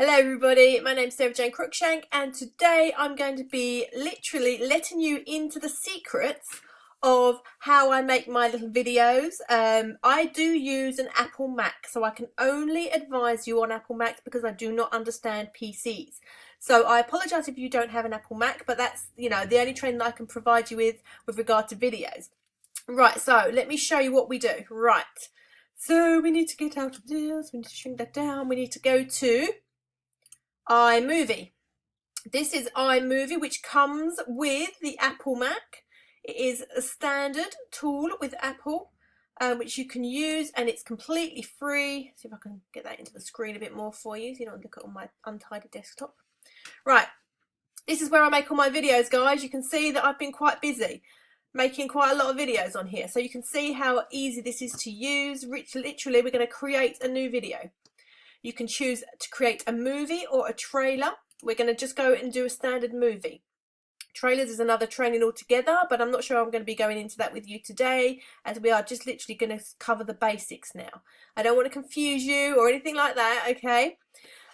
Hello everybody, my name's Sarah Jane Cruickshank and today I'm going to be literally letting you into the secrets of how I make my little videos. I do use an Apple Mac, so I can only advise you on Apple Macs because I do not understand PCs. So I apologise if you don't have an Apple Mac, but that's, the only training that I can provide you with regard to videos. Right, so let me show you what we do. Right, so we need to get out of this, we need to shrink that down, we need to go to iMovie. This is iMovie, which comes with the Apple Mac. It is a standard tool with Apple, which you can use, and it's completely free. See if I can get that into the screen a bit more for you, so you don't look at all my untidy desktop. Right, this is where I make all my videos, guys. You can see that I've been quite busy making quite a lot of videos on here, so you can see how easy this is to use. Literally, we're going to create a new video. You can choose to create a movie or a trailer. We're going to just go and do a standard movie. Trailers is another training altogether, but I'm not sure I'm going to be going into that with you today, as we are just literally going to cover the basics now. I don't want to confuse you or anything like that, okay?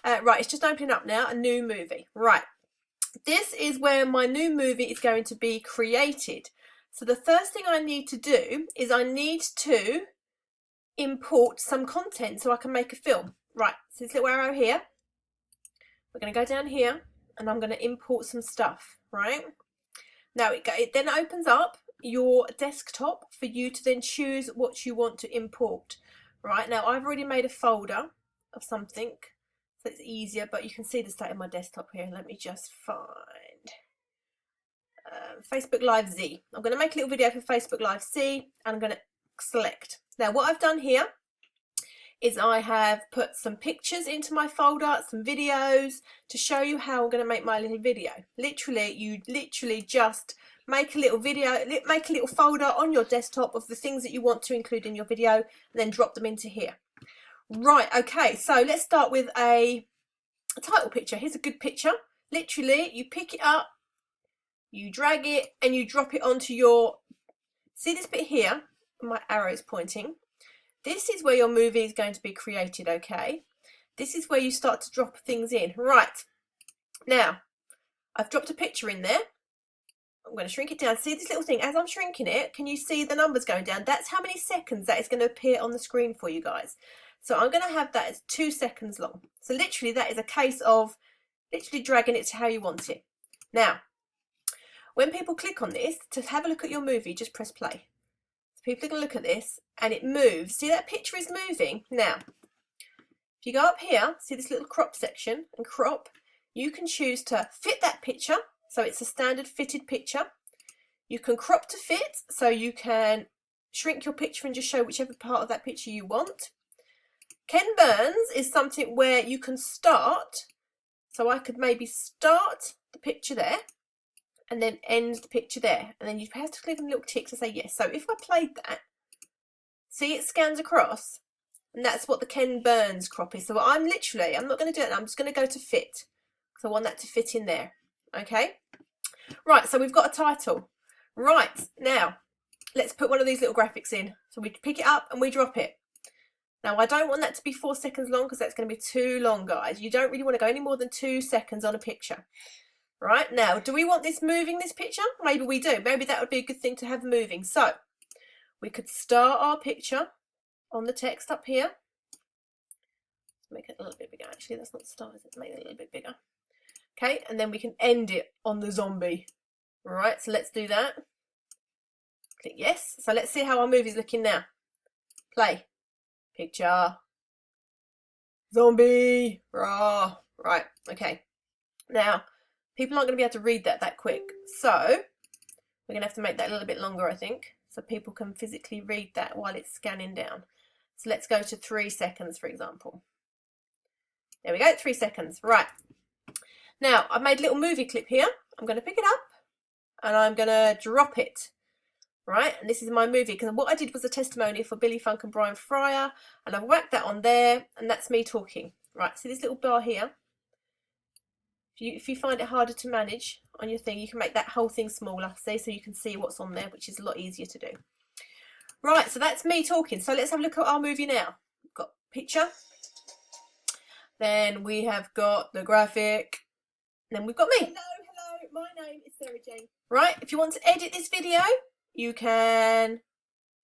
Right, it's just opening up now, a new movie. Right, this is where my new movie is going to be created. So the first thing I need to do is I need to import some content so I can make a film. Right, so this little arrow here, we're going to go down here and I'm going to import some stuff, right? Now it then opens up your desktop for you to then choose what you want to import. Right, now I've already made a folder of something, so it's easier, but you can see the state of my desktop here. Let me just find Facebook Live Z. I'm going to make a little video for Facebook Live C and I'm going to select. Now what I've done here is I have put some pictures into my folder, some videos to show you how I'm going to make my little video. You literally just make a little video, make a little folder on your desktop of the things that you want to include in your video, and then drop them into here. Right, okay, so let's start with a title picture. Here's a good picture. Literally, you pick it up, you drag it, and you drop it onto your, see this bit here, my arrow is pointing. This is where your movie is going to be created, okay? This is where you start to drop things in. Right, now, I've dropped a picture in there. I'm going to shrink it down. See this little thing? As I'm shrinking it, can you see the numbers going down? That's how many seconds that is going to appear on the screen for you guys. So I'm going to have that as 2 seconds long. So literally that is a case of literally dragging it to how you want it. Now, when people click on this, to have a look at your movie, just press play. People are going to look at this and it moves. See, that picture is moving. Now, if you go up here, see this little crop section and crop, you can choose to fit that picture. So it's a standard fitted picture. You can crop to fit, so you can shrink your picture and just show whichever part of that picture you want. Ken Burns is something where you can start. So I could maybe start the picture there and then end the picture there, and then you have to click on a little tick to say yes. So if I played that, see it scans across, and that's what the Ken Burns crop is. So I'm not going to do it now, I'm just going to go to fit, because I want that to fit in there, okay? Right, so we've got a title. Right, now, let's put one of these little graphics in. So we pick it up and we drop it. Now I don't want that to be 4 seconds long, because that's going to be too long, guys. You don't really want to go any more than 2 seconds on a picture. Right, now, do we want this moving, this picture? Maybe we do. Maybe that would be a good thing to have moving. So, we could start our picture on the text up here. Let's make it a little bit bigger. Actually, that's not start, is it? Make it a little bit bigger. Okay, and then we can end it on the zombie. Right, so let's do that. Click yes. So let's see how our movie's looking now. Play. Picture. Zombie. Rah. Right, okay. Now, people aren't going to be able to read that quick, so we're going to have to make that a little bit longer, I think, so people can physically read that while it's scanning down. So let's go to 3 seconds, for example. There we go, 3 seconds. Right. Now, I've made a little movie clip here. I'm going to pick it up and I'm going to drop it. Right, and this is my movie, because what I did was a testimony for Billy Funk and Brian Fryer, and I've whacked that on there, and that's me talking. Right, see this little bar here? If you find it harder to manage on your thing, you can make that whole thing smaller, see, so you can see what's on there, which is a lot easier to do. Right, so that's me talking. So let's have a look at our movie now. We've got picture, Then we have got the graphic. Then we've got me. Hello, my name is Sarah Jane. Right, if you want to edit this video, you can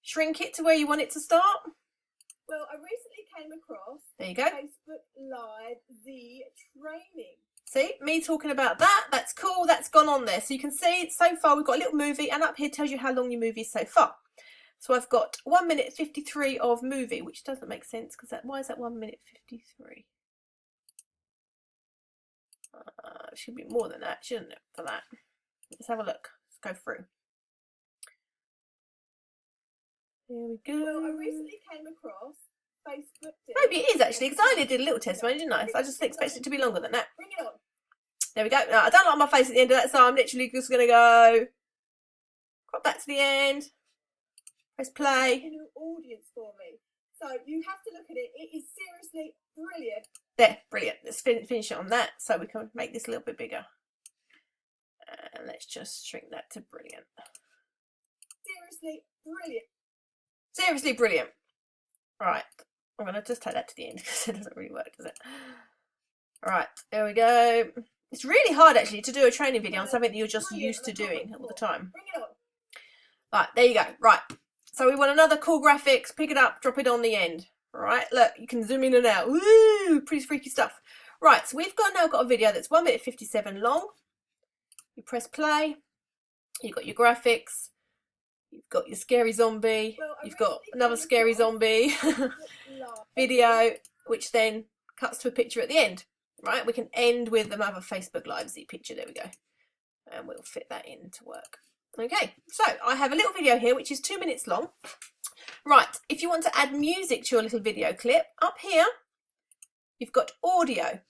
shrink it to where you want it to start. Well, I recently came across there you go. Facebook Live Z training. See, me talking about that, that's cool, that's gone on there. So you can see so far we've got a little movie, and up here tells you how long your movie is so far. So I've got 1 minute 53 of movie, which doesn't make sense because why is that 1 minute 53? It should be more than that, shouldn't it, for that? Let's have a look. Let's go through. There we go. Well, I recently came across Facebook. Maybe it is actually, because I only did a little testimony, didn't I? So I just expected it to be longer than that. Bring it on. There we go. Now, I don't like my face at the end of that, so I'm literally just going to go crop that to the end. Press play. A new audience for me. So you have to look at it. It is seriously brilliant. There, brilliant. Let's finish it on that so we can make this a little bit bigger. And let's just shrink that to brilliant. Seriously brilliant. Seriously brilliant. Right. I'm going to just take that to the end because it doesn't really work, does it? Right, there we go. It's really hard actually to do a training video on something that you're just used to doing all the time. Bring it on. Right, there you go. Right. So we want another cool graphics. Pick it up, drop it on the end. Right, look, you can zoom in and out. Woo! Pretty freaky stuff. Right, so we've now got a video that's 1 minute 57 long. You press play. You've got your graphics. You've got your scary zombie. Well, you've got another scary zombie video, which then cuts to a picture at the end. Right, we can end with another Facebook Live Z picture. There we go. And we'll fit that in to work. Okay, so I have a little video here which is 2 minutes long. Right, if you want to add music to your little video clip, up here you've got audio.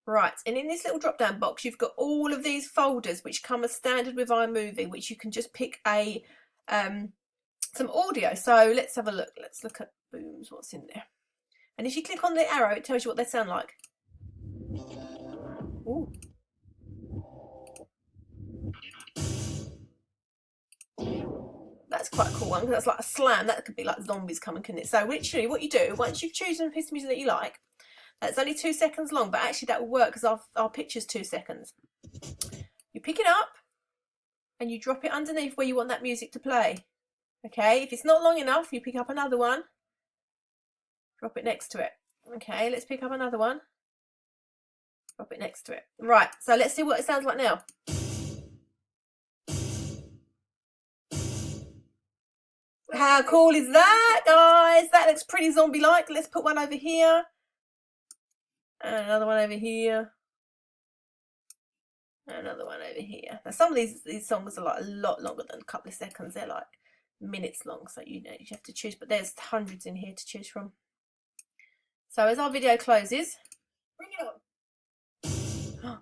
Right, and in this little drop down box you've got all of these folders which come as standard with iMovie, which you can just pick a some audio. So let's have a look. Let's look at booms, what's in there. And if you click on the arrow, it tells you what they sound like. Ooh. That's quite a cool one, because that's like a slam. That could be like zombies coming, couldn't it? So literally what you do, once you've chosen a piece of music that you like, that's only 2 seconds long, but actually that will work because our picture's 2 seconds. You pick it up and you drop it underneath where you want that music to play. Okay, if it's not long enough, you pick up another one, drop it next to it. Okay, let's pick up another one, drop it next to it. Right, so let's see what it sounds like now. How cool is that, guys? That looks pretty zombie-like. Let's put one over here. And another one over here. And another one over here. Now, some of these songs are like a lot longer than a couple of seconds. They're like minutes long, so you know you have to choose. But there's hundreds in here to choose from. So as our video closes, bring it on.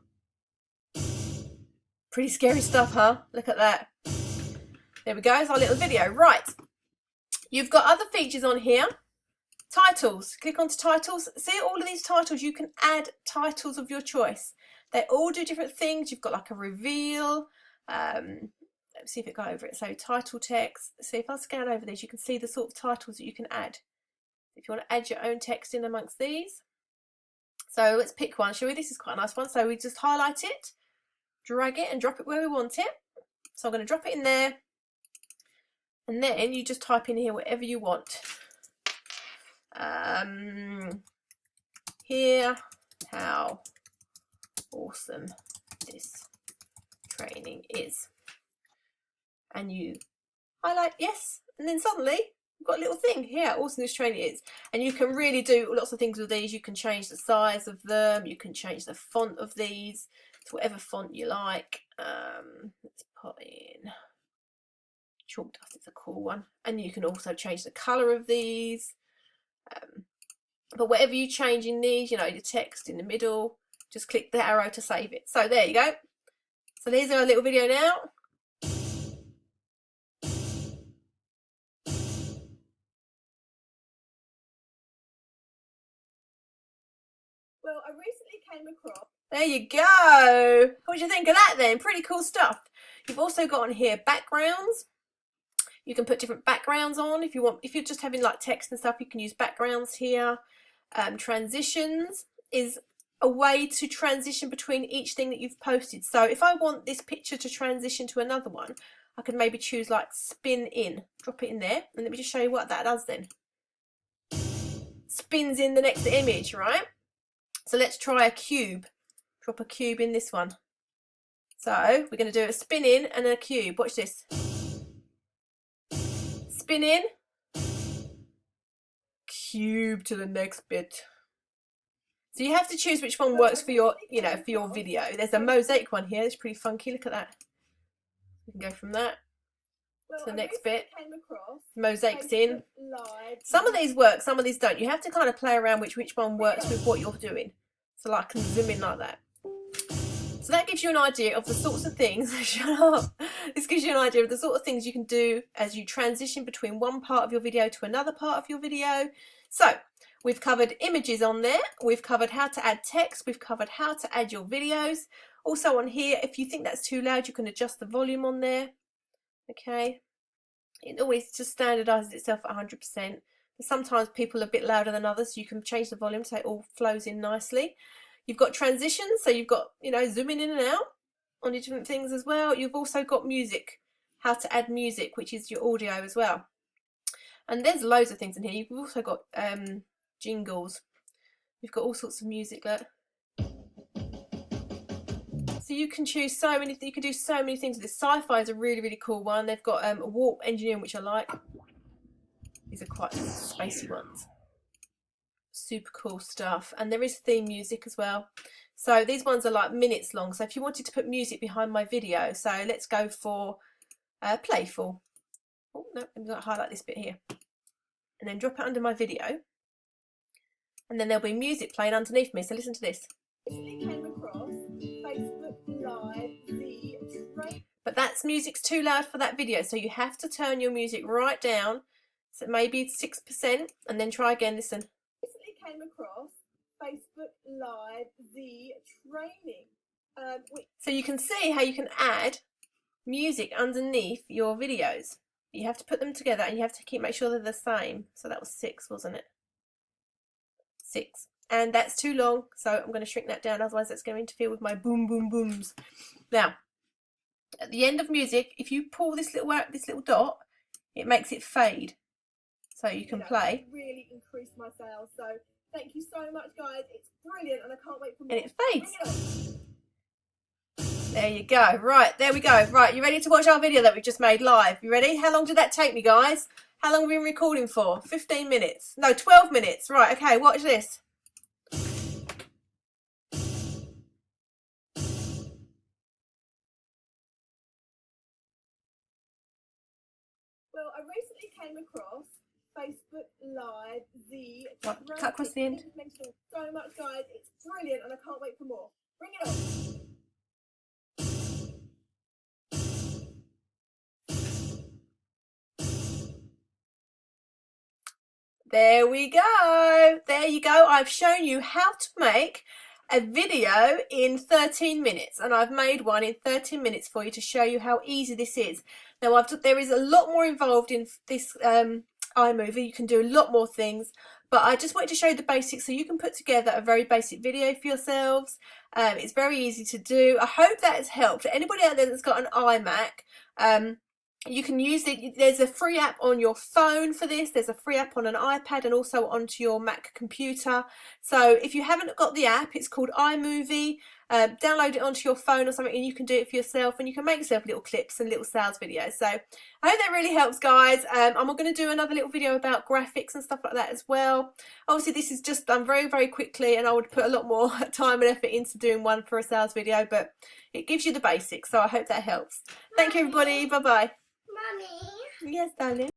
Pretty scary stuff, huh? Look at that. There we go. It's our little video. Right. You've got other features on here. Titles. Click onto titles. See all of these titles. You can add titles of your choice. They all do different things. You've got like a reveal. Let's see if it got over it. So title text. See if I scan over these, you can see the sort of titles that you can add. If you want to add your own text in amongst these. So let's pick one, shall we? This is quite a nice one. So we just highlight it, drag it and drop it where we want it. So I'm going to drop it in there. And then you just type in here whatever you want. Here, how awesome this training is. And you highlight yes, and then suddenly you've got a little thing here, how awesome this training is. And you can really do lots of things with these. You can change the size of them, you can change the font of these to whatever font you like. Let's put in chalk dust, it's a cool one. And you can also change the colour of these. But whatever you change in these, you know, the text in the middle, just click the arrow to save it. So there you go. So there's our little video now. Well, I recently came across. There you go. What do you think of that then? Pretty cool stuff. You've also got on here backgrounds. You can put different backgrounds on if you want. If you're just having like text and stuff, you can use backgrounds here. Transitions is a way to transition between each thing that you've posted. So if I want this picture to transition to another one, I could maybe choose like spin in, drop it in there, and let me just show you what that does then. Spins in the next image, right? So let's try a cube. Drop a cube in this one. So we're going to do a spin in and a cube. Watch this. Spin in, cube to the next bit. So you have to choose which one works for your, for your video. There's a mosaic one here. It's pretty funky. Look at that. We can go from that to the next bit. Mosaics in. Some of these work, some of these don't. You have to kind of play around which one works with what you're doing. So like I can zoom in like that. So that gives you an idea of the sorts of things, shut up, this gives you an idea of the sort of things you can do as you transition between one part of your video to another part of your video. So we've covered images on there, we've covered how to add text, we've covered how to add your videos. Also on here, if you think that's too loud, you can adjust the volume on there, okay. It always just standardises itself at 100%. But sometimes people are a bit louder than others, so you can change the volume so it all flows in nicely. You've got transitions, so you've got, zooming in and out on your different things as well. You've also got music, how to add music, which is your audio as well. And there's loads of things in here. You've also got jingles. You've got all sorts of music, look. So you can choose so many, you can do so many things with this. Sci-fi is a really, really cool one. They've got a warp engineering, which I like. These are quite spacey ones. Super cool stuff, and there is theme music as well. So these ones are like minutes long, so if you wanted to put music behind my video, so let's go for playful. Oh no, I'm going to highlight this bit here and then drop it under my video, and then there'll be music playing underneath me. So listen to this. Came across Facebook Live but that's music's too loud for that video, so you have to turn your music right down, so maybe 6%, and then try again. Listen. Came across Facebook Live the training. So you can see how you can add music underneath your videos. You have to put them together and you have to make sure they're the same. So that was 6, wasn't it? 6. And that's too long, so I'm going to shrink that down, otherwise that's going to interfere with my boom boom booms. Now, at the end of music, if you pull this little dot, it makes it fade. So you can play. Really increased my sales. So thank you so much, guys. It's brilliant, and I can't wait for more. And it fades. There you go. Right, there we go. Right, you ready to watch our video that we just made live? You ready? How long did that take me, guys? How long have we been recording for? 15 minutes. No, 12 minutes. Right, okay, watch this. Well, I recently came across Facebook Live the cut across the end. So much, guys. It's brilliant, and I can't wait for more. Bring it on. There we go. There you go. I've shown you how to make a video in 13 minutes, and I've made one in 13 minutes for you to show you how easy this is. Now there is a lot more involved in this iMovie. You can do a lot more things, but I just wanted to show you the basics so you can put together a very basic video for yourselves. It's very easy to do. I hope that has helped. For anybody out there that's got an iMac, you can use it. There's a free app on your phone for this. There's a free app on an iPad and also onto your Mac computer. So if you haven't got the app, it's called iMovie. Download it onto your phone or something and you can do it for yourself, and you can make yourself little clips and little sales videos. So I hope that really helps, guys. I'm going to do another little video about graphics and stuff like that as well. Obviously this is just done very, very quickly, and I would put a lot more time and effort into doing one for a sales video, but it gives you the basics, so I hope that helps. Thank you, everybody. Bye bye. Mommy. Yes, darling.